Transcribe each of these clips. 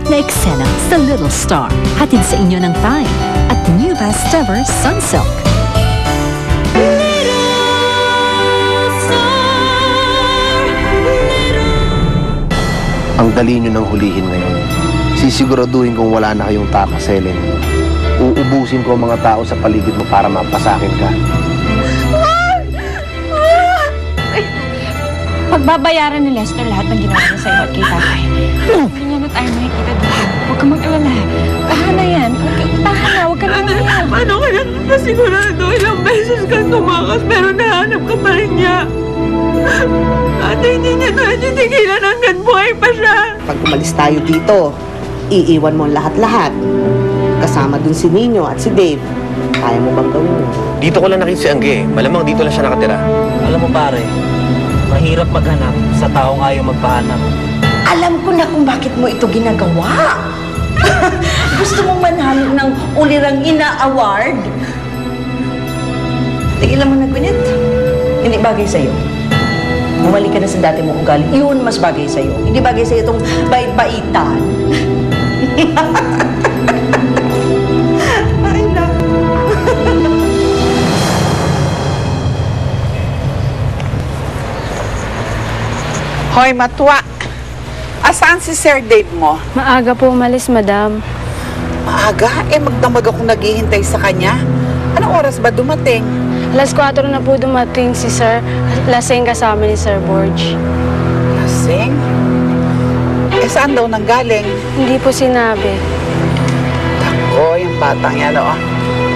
na eksena sa Little Star. Hatid sa inyo ng Time at New Best Ever Sunsilk. Ang dali nyo nang hulihin ngayon. Sisiguraduhin kong wala na kayong takaselin. Uubusin ko ang mga tao sa paligid mo para mapasakin ka. Pagbabayaran ni Lester lahat ng ginawa niya sa'yo at kay tatay. Hindi niya na tayo makikita dito. Huwag ka mag-alala. Tahan na yan. Tahan na. Huwag ka na umiyak. Paano ka na pasigurado? Ilang beses kang tumakas pero nahanap ka pa rin niya. Ate, hindi niya na titigilan hanggang buhay pa siya. Pag umalis tayo dito, iiwan mo lahat-lahat. Kasama dun si Nino at si Dave. Kaya mo bang gawin mo? Dito ko lang nakita si Angge. Malamang dito lang siya nakatira. Alam mo pare, mahirap maghanap sa taong ayaw magpahanap. Alam ko na kung bakit mo ito ginagawa. Gusto mong manalo ng Ulirang Ina Award? Tigilan mo na, Gwyneth. Hindi bagay sa'yo. Bumalik ka na sa dati mong ugali. Iyon mas bagay sa'yo. Hindi bagay sa'yo itong bait-baitan. Ay, na. Hoy, Matwa. Asaan si Sir Dave mo? Maaga po umalis, madam. Maaga? Magdamag akong naghihintay sa kanya. Anong oras ba dumating? Alas 4 na po dumating si Sir. Lasing kasama ni Sir Borge. Lasing? Saan daw nanggaling? Hindi po sinabi. Tako, yung batang yan, oh.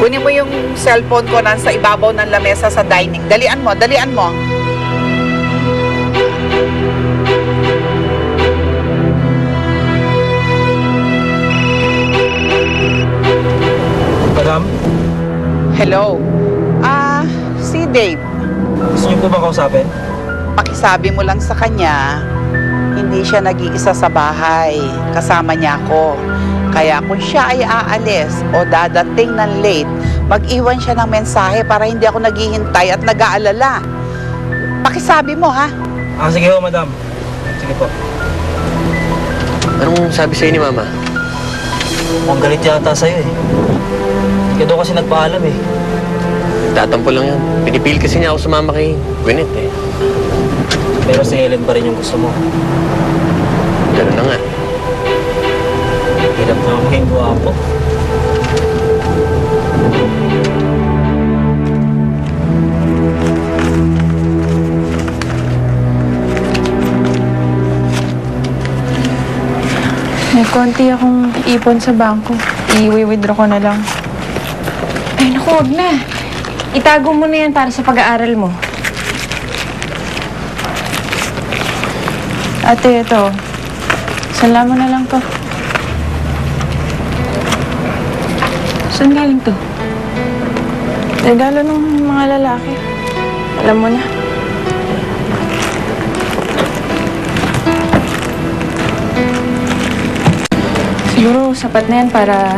Kunin mo yung cellphone ko nasa ibabaw ng lamesa sa dining. Dalian mo, dalian mo. Madam, Hello? Si Dave. gusto niyo po ba kausapin? Pakisabi mo lang sa kanya, hindi siya nag-iisa sa bahay. Kasama niya ako. Kaya kung siya ay aalis o dadating ng late, mag-iwan siya ng mensahe para hindi ako naghihintay at nag-aalala. Pakisabi mo, ha? Sige ho, madam. Sige po. Anong sabi sa'yo ni Mama? Mukhang galit yata sa'yo eh. Kaya doon kasi nagpaalam eh. Tatampo lang yun. Pinipil kasi niya ako sumama kay Gwyneth eh. Pero si Helen pa rin yung gusto mo. Ganun na nga. Hirap na maging guwapo. May konti akong ipon sa bangko. I-withdraw ko na lang. Ay, naku, huwag na. Itago mo na yan para sa pag-aaral mo. Ate, ito. Sala mo na lang to. Saan galing to? Regalo ng mga lalaki. Alam mo na. Siguro sapat na yan para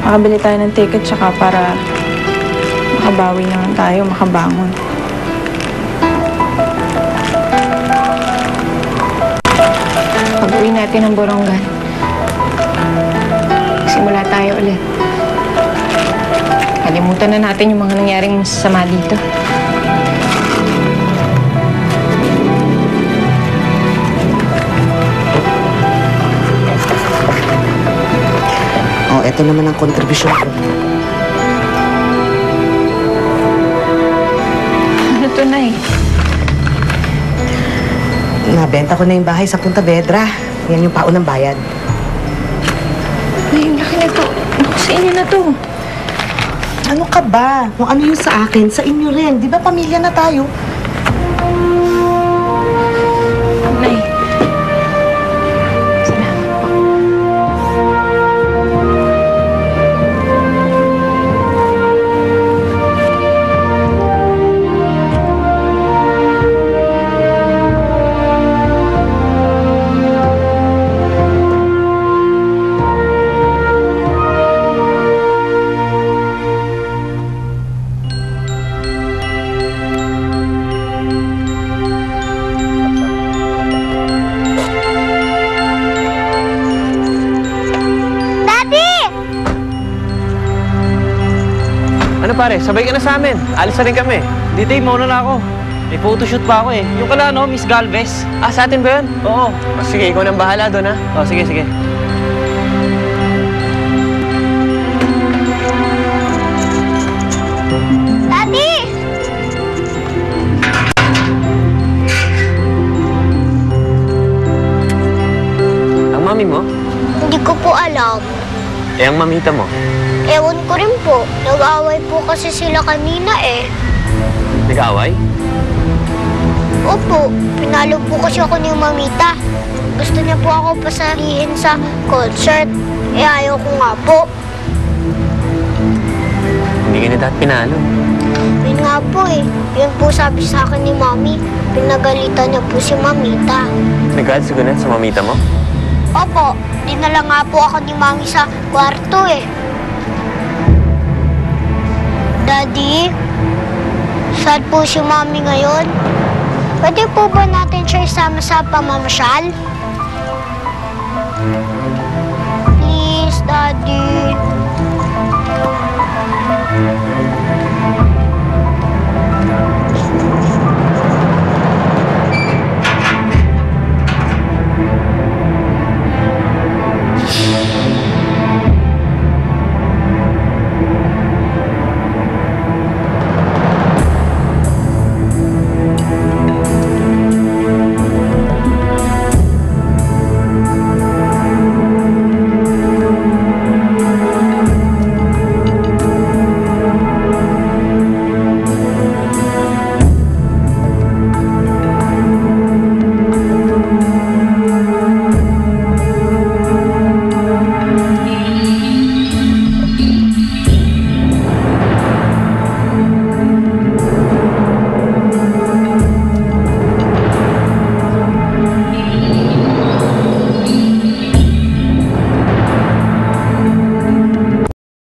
makabili tayo ng ticket tsaka para makabawi naman tayo, makabangon. Pag-uwi natin ng Borongan, simula tayo ulit. Kalimutan na natin yung mga nangyaring masasama dito. Oh, eto naman ang kontribusyon ko. Ano to, Nay? Nabenta ko na yung bahay sa Punta Vedra. Yan yung paunang bayad. Nay, yung laki na to. Naku, sa inyo na to. Ano ka ba? Kung ano yung sa akin, sa inyo rin. Di ba pamilya na tayo? Nay. Salamat po. pare, sabay ka na sa amin. Alis na rin kami. Di Dave, mauna na ako. May photoshoot pa ako eh. Yung kala, no, Miss Galvez. Ah, sa atin ba yun? Oo. O, sige, ikaw nang bahala doon, ha? Oh, sige, sige. Daddy! Ang mami mo? Hindi ko po alam. Eh, ang mamita mo? Ewan ko rin po. Nag-away po kasi sila kanina eh. Nag-away? Opo, pinalo po kasi ako ni Mamita. Gusto niya po ako pasalihin sa concert. Eh ayaw ko nga po. Hindi ka na dapat pinalo. Yun nga po eh. Yun po sabi sa akin ni Mami. Pinagalitan niya po si Mamita. Nag-ads ka na sa mamita mo? Opo, dinala nga po ako ni Mami sa kwarto eh. Daddy, sad po si Mami ngayon. Pwede po ba natin siya isama sa pamamasyal?